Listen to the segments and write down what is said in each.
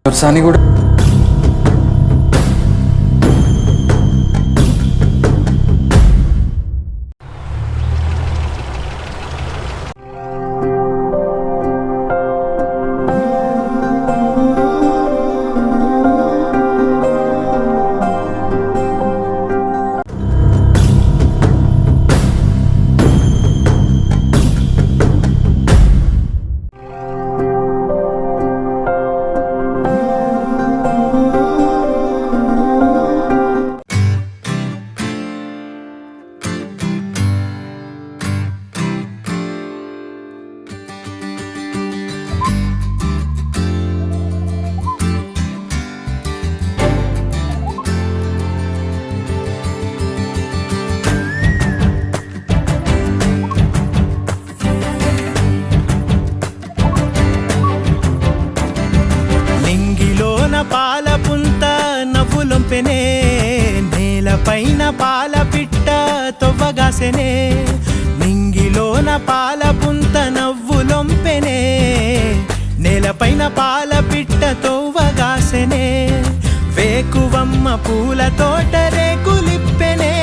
దొరసాని కూడా పాలపుంత నవ్వులొంపెనే నేలపైన పాల పిట్ట తొవ్వగాసెనే నింగిలోన పాలపుంత నవ్వులొంపెనే నేలపైన పాల పిట్ట తొవ్వగాసెనే వేకువమ్మ పూల తోట రేకులిప్పెనే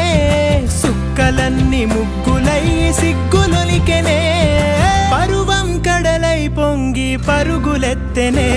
సుక్కలన్నీ ముగ్గులై సిగ్గులొలికెనే పరువం కడలై పొంగి పరుగులెత్తెనే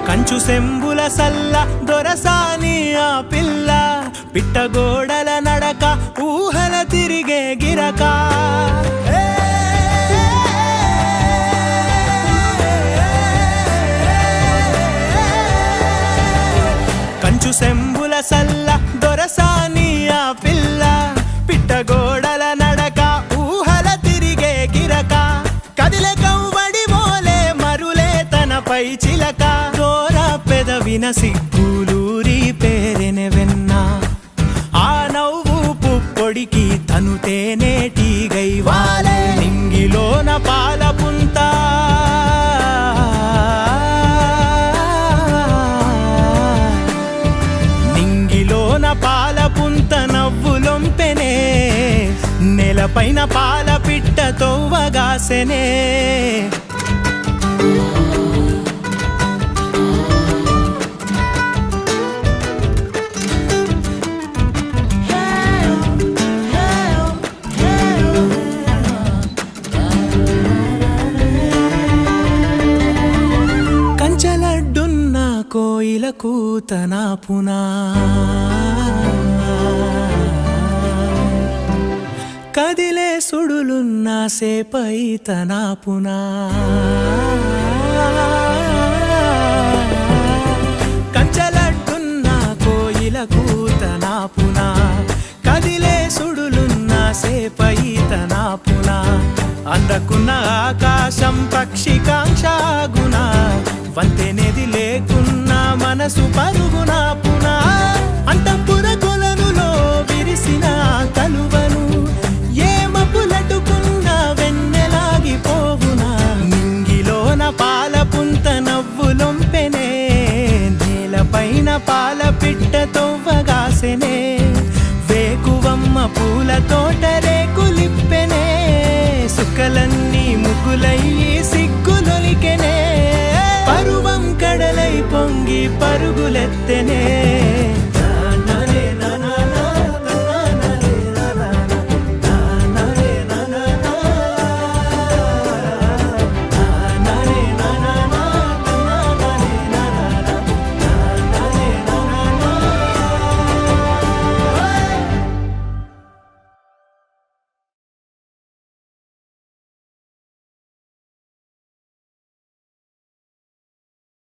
కంచు సెంబుల సల్ల దొరసాని ఆ పిల్ల పిట్టగోడల నడక ఊహల తిరిగే గిరక కంచు సెంబుల సల్ల దొరసాని ఆ పిల్ల పిట్టగోడల నడక ఊహల తిరిగే గిరక కదిలే కవ్వడి మోలే మరులే తనపై చిలక పెదవిన సిగ్గులూరి పేరెనె వెన్న ఆ నవ్వు పుప్పొడికి తను తేనేటిగై వాలే నింగిలోన పాలపుంత నింగిలోన పాలపుంత నవ్వులొంపెనే నేలపైన పాల పిట్ట తొవ్వగాసెనే కోయిల కూతనా పునా కదిలే సుడులున్న సేపై తనా పునా కంచలడ్డున్న కోయిల కూతనా పునా కదిలే సుడులున్న సేపై తనా పునా అందకున్న ఆకాశం పక్షికాంక్షాగుణ వంతెనేది లేకున్నా మనసు పరుగున పునా అంతఃపుర కొలనులో విరిసిన కలువను ఏ మపులటుకున్న వెన్నెలాగిపోవునా నింగిలోన పాలపుంత నవ్వులొంపెనే నేలపైన పాల పిట్ట తొవ్వగాసెనే వేకువమ్మ పూల తోట రేకులిప్పెనే సుక్కలన్నీ ముగ్గులయ్యి సిగ్గులొలికెనే పరువం కడలై పొంగి పరుగులెత్తెనే